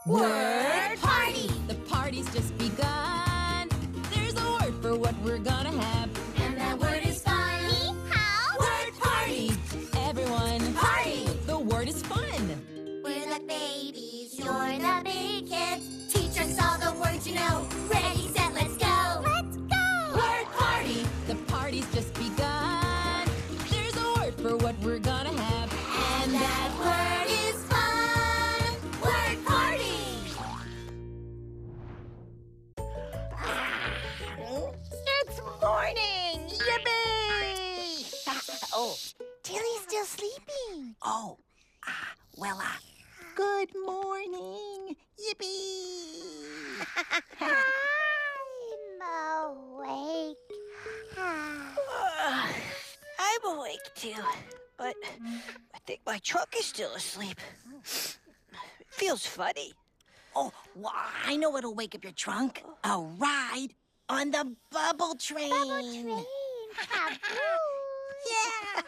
Word party! The party's just begun. There's a word for what we're gonna have. And that word is fun. Hee-haw! Word party! Everyone, Party! The word is fun. We're the babies, you're You're the the big kids. Teach us all the words you know. Ready, set, let's go! Let's go! Word party! The party's just begun. There's a word for what we're gonna have. And that word is fun. Word party! It's morning! Yippee! Oh, Tilly's still sleeping. oh. Good morning! Yippee! I'm awake. I'm awake too, but I think my trunk is still asleep. It feels funny. Oh, well, I know what'll wake up your trunk. A ride on the bubble train. Train. Yeah.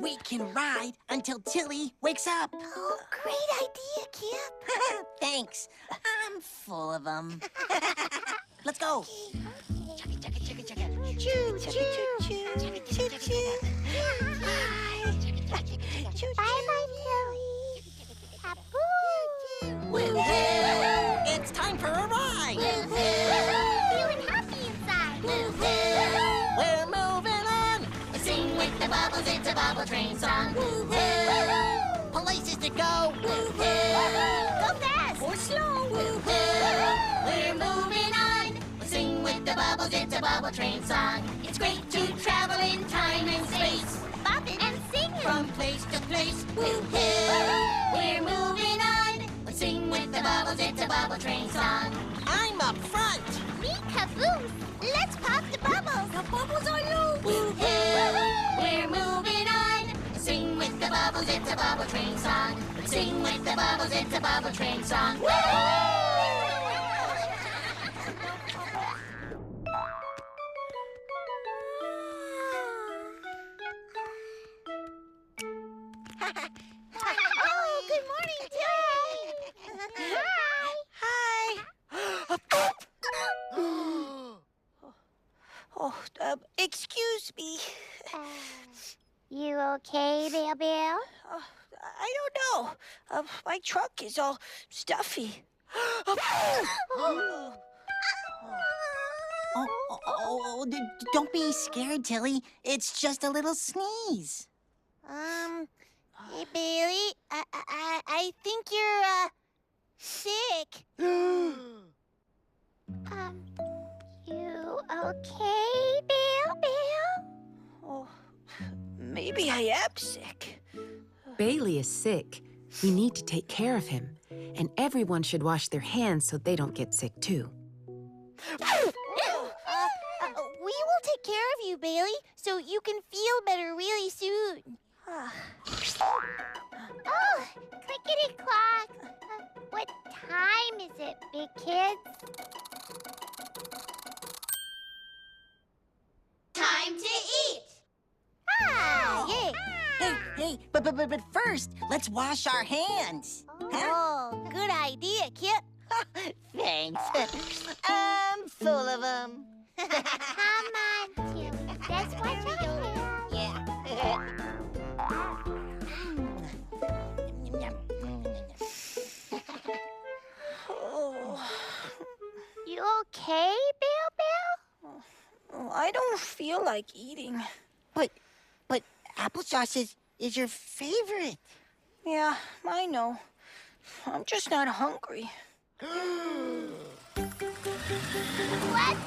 We can ride until Tilly wakes up. Oh, great idea, Kip. Thanks. I'm full of them. Let's go. Chugga, chugga, chugga, chugga. Choo, Chugga, choo. choo, choo, choo, choo. Choo, Bye-bye, Tilly. Taboo. Woohoo! It's time for a ride. Feeling happy inside. We're moving on. Sing with the bubbles, it's a bubble train song. Woohoo! Places to go. Woohoo! Go fast. Or slow. Woohoo! We're moving on. Sing with the bubbles, it's a bubble train song. It's great to travel in time and space. Bopping and singing. From place to place. Woohoo! We're moving on. Sing with the bubbles, it's a bubble train song. I'm up front. Me, Caboose. Let's pop the bubbles. The bubbles are loose. Woohoo! We're moving on. Sing with the bubbles, it's a bubble train song. Sing with the bubbles, it's a bubble train song. Oh, good morning, Tilly. Hi. Hi. Oh, excuse me. You okay, Bill Bill? I don't know. My trunk is all stuffy. Don't be scared, Tilly. It's just a little sneeze. Hey, Bailey. I think you're, sick. You okay, Bill Bill? Oh, maybe I am sick. Bailey is sick. We need to take care of him. And everyone should wash their hands so they don't get sick too. We will take care of you, Bailey, so you can feel better really soon. Oh, clickety clock. What time is it, big kids? Time to eat. Ah, yay. Hey, but first, let's wash our hands. Oh, good idea, Kip. Thanks. I'm full of them. Come on, Tilly. Let's wash your hands. Yeah. Oh, You okay, Bill Bill? I don't feel like eating. But applesauce is your favorite. Yeah, I know. I'm just not hungry. What's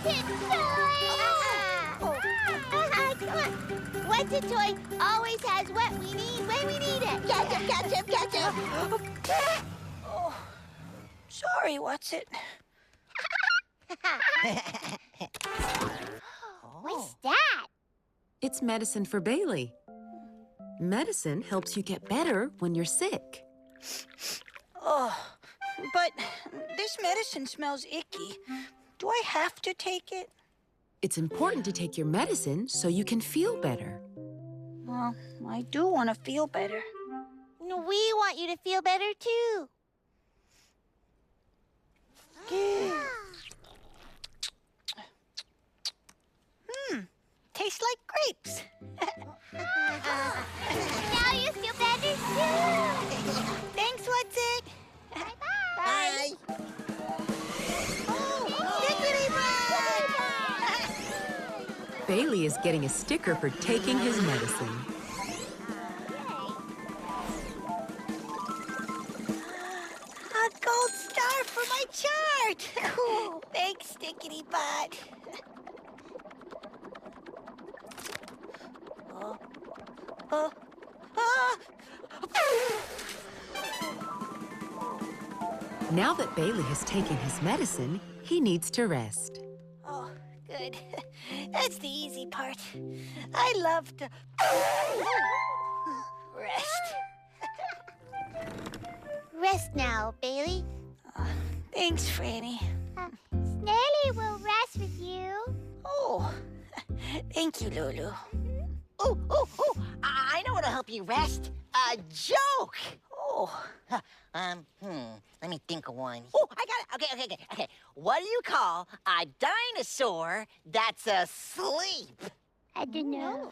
it, Toy? Come on. What's it, Toy? Always has what we need when we need it. Catch him. Oh, sorry, what's it? What's that? It's medicine for Bailey. Medicine helps you get better when you're sick. Oh, but this medicine smells icky. Do I have to take it? It's important to take your medicine so you can feel better. Well, I do want to feel better. We want you to feel better, too. Tastes like grapes. Now you feel better too. Thanks, what's it? Bye-bye. Bailey is getting a sticker for taking his medicine. A gold star for my chart. Cool. Thanks, Stickity Bud. Now that Bailey has taken his medicine, he needs to rest. Oh, good. That's the easy part. I love to rest. Rest now, Bailey. Thanks, Franny. Snarly will rest with you. Oh, thank you, Lulu. Oh, I know what'll help you rest. A joke. Oh. Let me think of one. Oh, I got it. Okay. What do you call a dinosaur that's asleep? I don't know.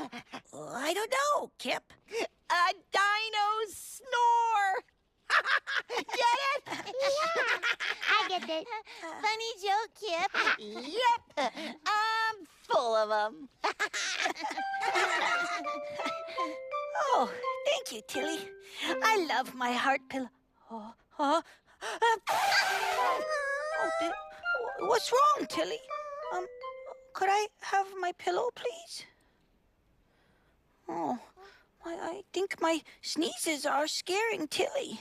I don't know, Kip. A dino snore. Get it? I get it. Funny joke, Kip. Yep. I'm full of them. Oh, thank you, Tilly. I love my heart pillow. What's wrong, Tilly? Could I have my pillow, please? Oh, I think my sneezes are scaring Tilly.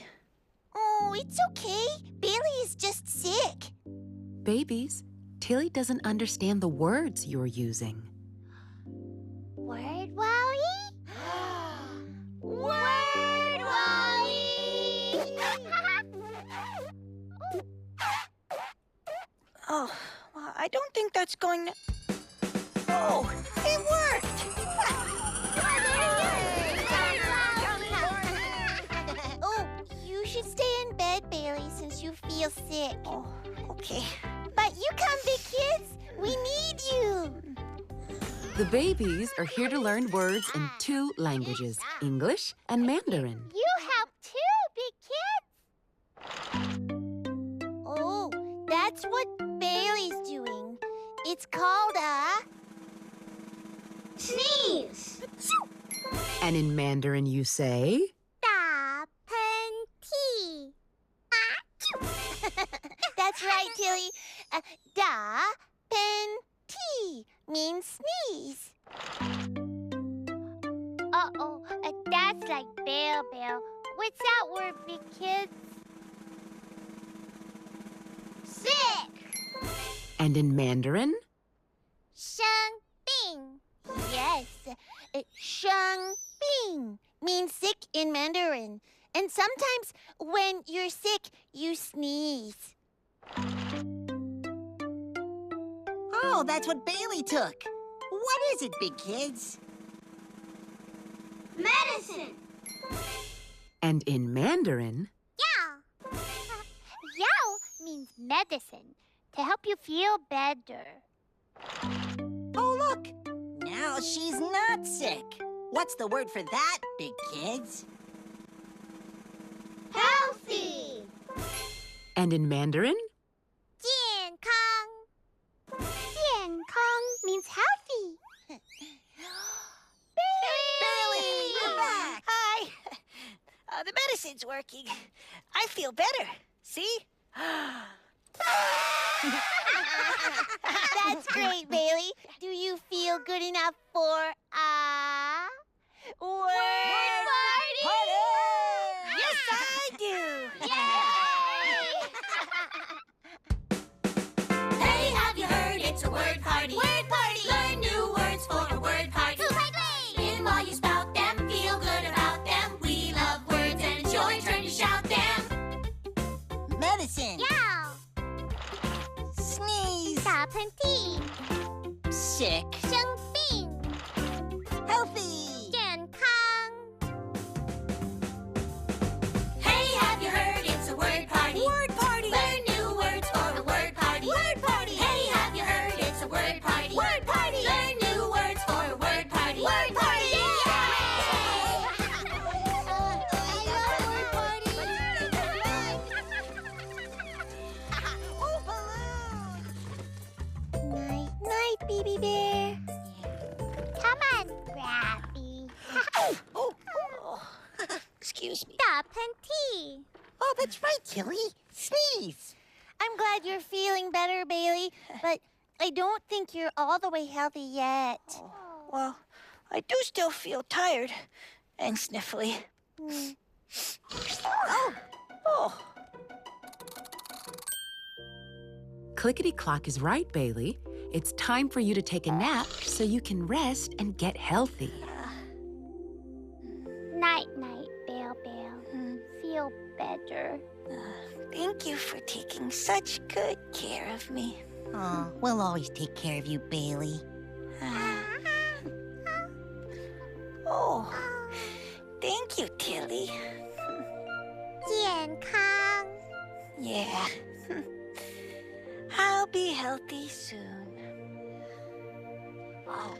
Oh, it's okay. Bailey is just sick. Babies, Tilly doesn't understand the words you're using. Word Wally? Word Wally! Oh, I don't think that's going to... Oh, it worked! Oh, you should stay in bed, Bailey, since you feel sick. Oh, okay. But you come, big kids. We need you. The babies are here to learn words in 2 languages, English and Mandarin. You help too, big kids. Oh, that's what Bailey's doing. It's called a sneeze. And in Mandarin you say, Da pen tea. That's right, Tilly. Da pen tea means sneeze. Uh-oh, that's like bail. What's that word, big kids? Sick. and in Mandarin, Sheng Bing. Yes, Sheng Bing means sick in Mandarin. And sometimes when you're sick, you sneeze. Oh, that's what Bailey took. What is it, big kids? Medicine. and in Mandarin, Yao. Yao means medicine to help you feel better. Oh, look. Now she's not sick. What's the word for that, big kids? Healthy. and in Mandarin, 健康. 健康 means healthy. Bailey! You're back! Hi. The medicine's working. I feel better. See? That's great, Bailey. Do you feel good enough for a word party? Yes, I do. Hey, have you heard? It's a word party. Word party. Learn new words for a word party. Spin while you spout them, feel good about them. We love words and it's your turn to shout them. Medicine. Yao. Sneeze. 打喷嚏. Sick. 生病. Healthy. 健康. Hey, have you heard? It's a and tea. Oh, that's right, Tilly. Sneeze. I'm glad you're feeling better, Bailey, but I don't think you're all the way healthy yet. Well, I do still feel tired and sniffly. Oh. Clickety Clock is right, Bailey. It's time for you to take a nap so you can rest and get healthy. Night-night, Bale Bale. Feel better. Thank you for taking such good care of me. Oh, we'll always take care of you, Bailey. Oh, thank you, Tilly. 健康. Yeah. I'll be healthy soon. Oh.